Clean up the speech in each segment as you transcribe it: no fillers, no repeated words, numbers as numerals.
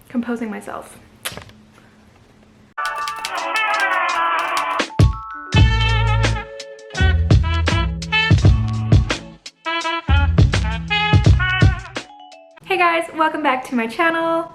composing myself. Hey guys, welcome back to my channel.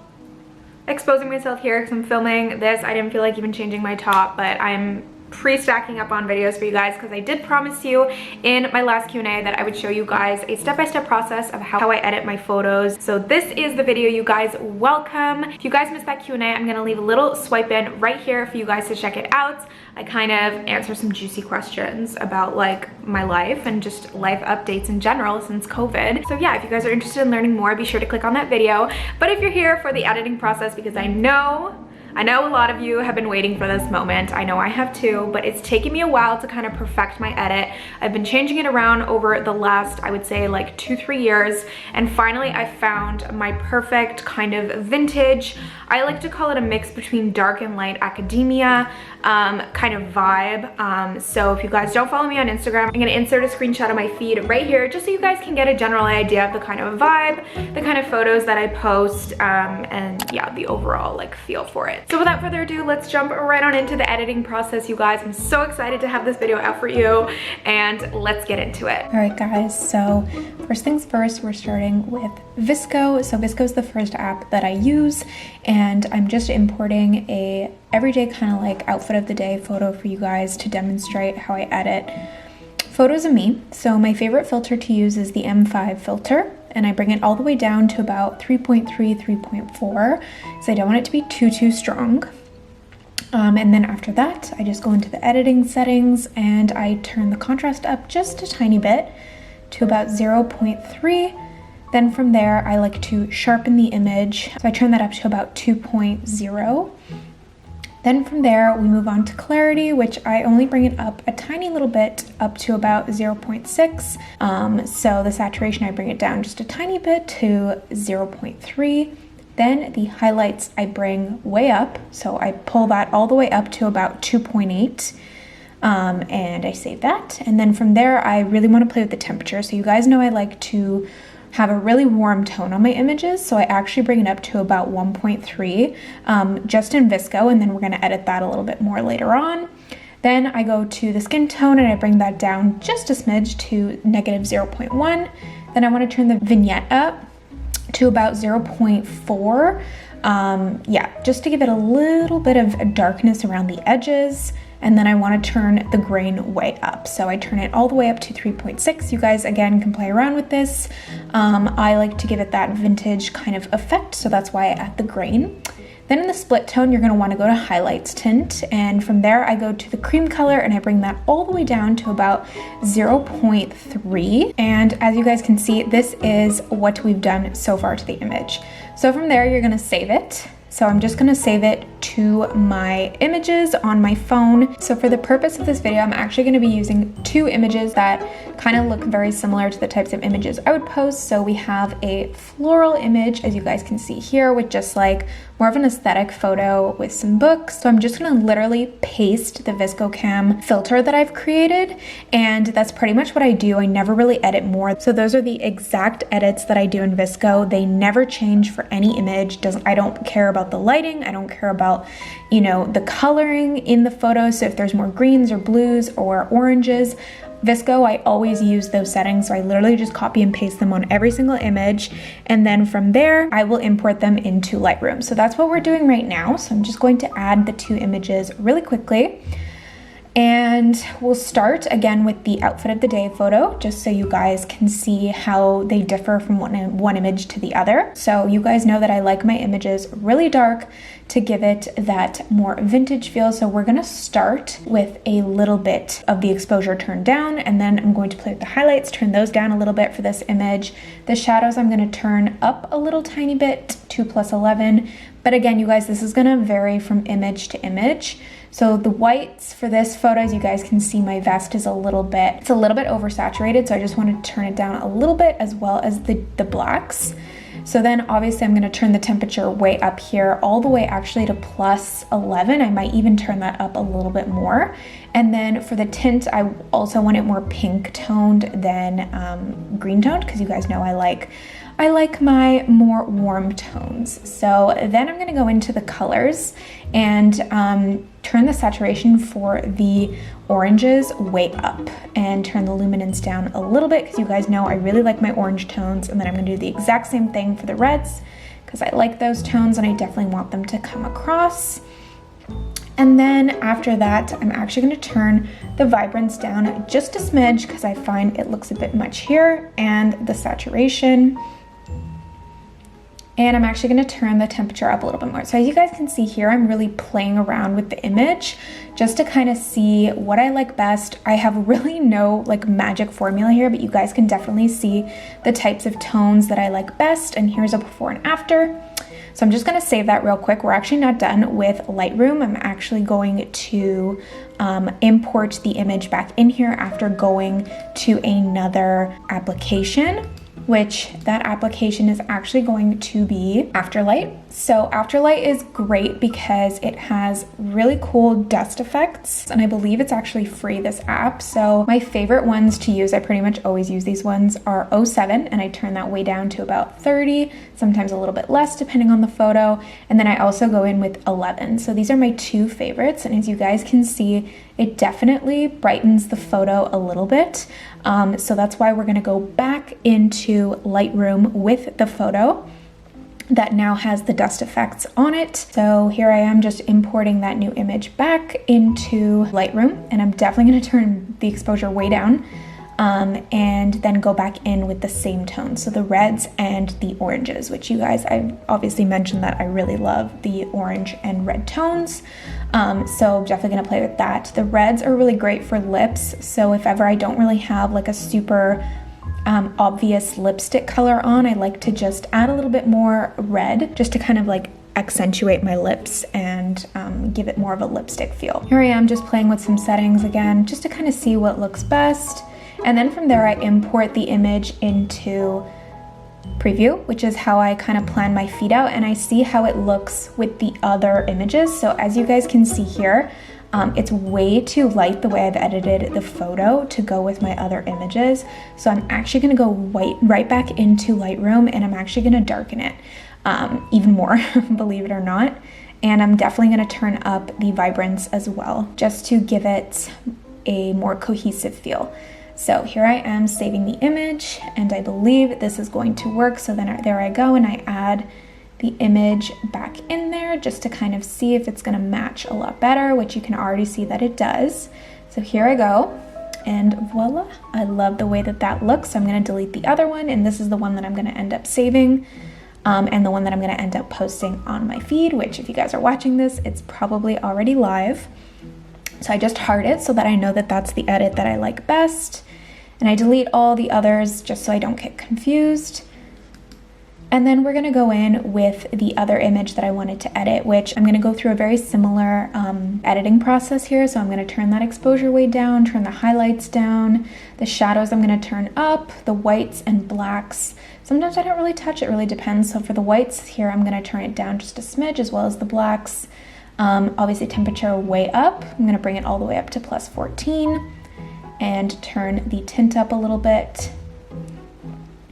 Exposing myself here because I'm filming this. I didn't feel like even changing my top, but I'm pre-stacking up on videos for you guys because I did promise you in my last Q&A that I would show you guys a step-by-step process of how I edit my photos. So this is the video, you guys. Welcome. If you guys missed that Q&A, I'm gonna leave a little swipe in right here for you guys to check it out. I kind of answer some juicy questions about like my life and just life updates in general since COVID. So yeah, if you guys are interested in learning more, be sure to click on that video. But if you're here for the editing process, because I know a lot of you have been waiting for this moment. I know I have too, but it's taken me a while to kind of perfect my edit. I've been changing it around over the last, I would say like 2-3 years. And finally I found my perfect kind of vintage, I like to call it a mix between dark and light academia kind of vibe. So if you guys don't follow me on Instagram, I'm gonna insert a screenshot of my feed right here just so you guys can get a general idea of the kind of vibe, the kind of photos that I post, and yeah, the overall like feel for it. So without further ado, let's jump right on into the editing process, you guys. I'm so excited to have this video out for you, and let's get into it. All right, guys, so first things first, we're starting with VSCO. So VSCO is the first app that I use, and I'm just importing a everyday kind of like outfit of the day photo for you guys to demonstrate how I edit photos of me. So my favorite filter to use is the M5 filter, and I bring it all the way down to about 3.3, 3.4, so I don't want it to be too strong. And then after that, I just go into the editing settings and I turn the contrast up just a tiny bit to about 0.3. Then from there, I like to sharpen the image, so I turn that up to about 2.0. Then from there, we move on to clarity, which I only bring it up a tiny little bit, up to about 0.6. So the saturation, I bring it down just a tiny bit to 0.3. Then the highlights I bring way up, so I pull that all the way up to about 2.8. And I save that. And then from there, I really want to play with the temperature. So you guys know I like to have a really warm tone on my images, so I actually bring it up to about 1.3 just in VSCO, and then we're going to edit that a little bit more later on. Then I go to the skin tone and I bring that down just a smidge to -0.1. Then I want to turn the vignette up to about 0.4. Yeah, just to give it a little bit of darkness around the edges. And then I want to turn the grain way up. So I turn it all the way up to 3.6. You guys, again, can play around with this. I like to give it that vintage kind of effect, so that's why I add the grain. Then in the split tone, you're going to want to go to highlights tint. And from there, I go to the cream color and I bring that all the way down to about 0.3. And as you guys can see, this is what we've done so far to the image. So from there, you're going to save it. So I'm just gonna save it to my images on my phone. So for the purpose of this video, I'm actually gonna be using 2 images that kind of look very similar to the types of images I would post. So we have a floral image, as you guys can see here, with just like more of an aesthetic photo with some books. So I'm just gonna literally paste the VSCO Cam filter that I've created, and that's pretty much what I do. I never really edit more. So those are the exact edits that I do in VSCO. They never change for any image. I don't care about the lighting. I don't care about, you know, the coloring in the photo. So if there's more greens or blues or oranges, VSCO, I always use those settings. So I literally just copy and paste them on every single image. And then from there, I will import them into Lightroom. So that's what we're doing right now. So I'm just going to add the 2 images really quickly. And we'll start again with the outfit of the day photo, just so you guys can see how they differ from one image to the other. So you guys know that I like my images really dark to give it that more vintage feel. So we're gonna start with a little bit of the exposure turned down, and then I'm going to play with the highlights, turn those down a little bit for this image. The shadows I'm gonna turn up a little tiny bit to +11. But again, you guys, this is gonna vary from image to image. So the whites for this photo, as you guys can see, my vest is a little bit oversaturated. So I just want to turn it down a little bit, as well as the blacks. So then obviously I'm going to turn the temperature way up here, all the way actually to +11. I might even turn that up a little bit more. And then for the tint, I also want it more pink toned than green toned, because you guys know I like I like my more warm tones. So then I'm gonna go into the colors and turn the saturation for the oranges way up and turn the luminance down a little bit, because you guys know I really like my orange tones. And then I'm gonna do the exact same thing for the reds, because I like those tones and I definitely want them to come across. And then after that, I'm actually gonna turn the vibrance down just a smidge, because I find it looks a bit much here, and the saturation. And I'm actually gonna turn the temperature up a little bit more. So as you guys can see here, I'm really playing around with the image just to kind of see what I like best. I have really no like magic formula here, but you guys can definitely see the types of tones that I like best. And here's a before and after. So I'm just gonna save that real quick. We're actually not done with Lightroom. I'm actually going to import the image back in here after going to another application, which that application is actually going to be Afterlight. So Afterlight is great because it has really cool dust effects, and I believe it's actually free, this app. So my favorite ones to use, I pretty much always use these ones, are 07, and I turn that way down to about 30, sometimes a little bit less depending on the photo. And then I also go in with 11. So these are my two favorites, and as you guys can see, it definitely brightens the photo a little bit. So that's why we're gonna go back into Lightroom with the photo that now has the dust effects on it. So here I am just importing that new image back into Lightroom, and I'm definitely gonna turn the exposure way down and then go back in with the same tone. So the reds and the oranges, which you guys, I've obviously mentioned that I really love the orange and red tones. So definitely gonna play with that. The reds are really great for lips. So if ever I don't really have like a super obvious lipstick color on, I like to just add a little bit more red just to kind of like accentuate my lips and give it more of a lipstick feel. Here I am just playing with some settings again, just to kind of see what looks best. And then from there, I import the image into preview, which is how I kind of plan my feed out, and I see how it looks with the other images. So as you guys can see here, it's way too light the way I've edited the photo to go with my other images. So I'm actually gonna go right back into Lightroom, and I'm actually gonna darken it even more, believe it or not. And I'm definitely gonna turn up the vibrance as well, just to give it a more cohesive feel. So here I am saving the image, and I believe this is going to work. So then there I go, and I add the image back in there just to kind of see if it's gonna match a lot better, which you can already see that it does. So here I go, and voila, I love the way that that looks. So I'm gonna delete the other one, and this is the one that I'm gonna end up saving, and the one that I'm gonna end up posting on my feed, which if you guys are watching this, it's probably already live. So I just heart it so that I know that that's the edit that I like best. And I delete all the others just so I don't get confused. And then we're gonna go in with the other image that I wanted to edit, which I'm gonna go through a very similar editing process here. So I'm gonna turn that exposure way down, turn the highlights down, the shadows I'm gonna turn up, the whites and blacks. Sometimes I don't really touch, it really depends. So for the whites here, I'm gonna turn it down just a smidge, as well as the blacks. Obviously temperature way up. I'm gonna bring it all the way up to +14 and turn the tint up a little bit.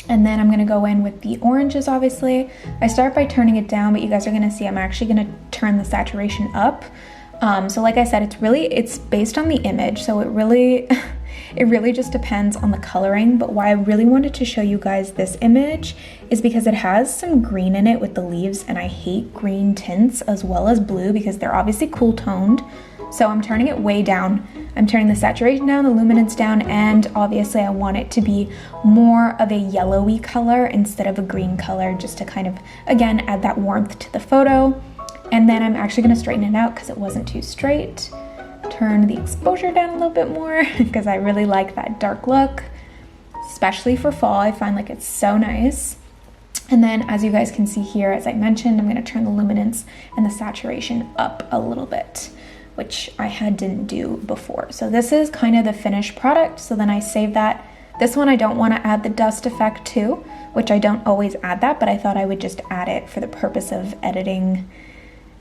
And then I'm gonna go in with the oranges, obviously. I start by turning it down, but you guys are gonna see I'm actually gonna turn the saturation up. So like I said, it's based on the image, so it really just depends on the coloring. But why I really wanted to show you guys this image is because it has some green in it with the leaves, and I hate green tints as well as blue because they're obviously cool toned. So I'm turning it way down. I'm turning the saturation down, the luminance down, and obviously I want it to be more of a yellowy color instead of a green color, just to kind of, again, add that warmth to the photo. And then I'm actually gonna straighten it out because it wasn't too straight. Turn the exposure down a little bit more because I really like that dark look, especially for fall. I find like it's so nice. And then as you guys can see here, as I mentioned, I'm gonna turn the luminance and the saturation up a little bit, which I didn't do before. So this is kind of the finished product. So then I save that. This one I don't want to add the dust effect to, which I don't always add that, but I thought I would just add it for the purpose of editing,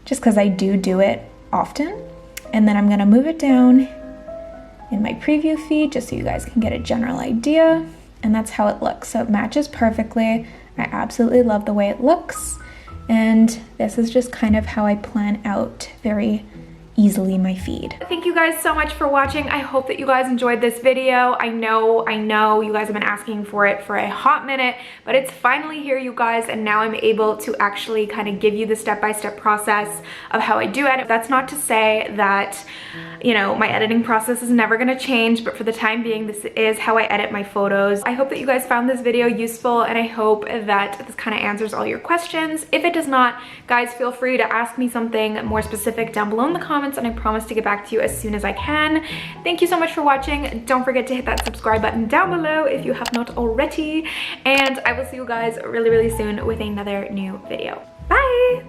just because I do it often. And then I'm gonna move it down in my preview feed just so you guys can get a general idea. And that's how it looks. So it matches perfectly. I absolutely love the way it looks, and this is just kind of how I plan out very easily my feed. Thank you guys so much for watching. I hope that you guys enjoyed this video. I know you guys have been asking for it for a hot minute, but it's finally here, you guys, and now I'm able to actually kind of give you the step-by-step process of how I do edit. That's not to say that, you know, my editing process is never gonna change, but for the time being, this is how I edit my photos. I hope that you guys found this video useful, and I hope that this kind of answers all your questions. If it does not, guys, feel free to ask me something more specific down below in the comments, and I promise to get back to you as soon as I can. Thank you so much for watching. Don't forget to hit that subscribe button down below if you have not already, and I will see you guys really, really soon with another new video. Bye!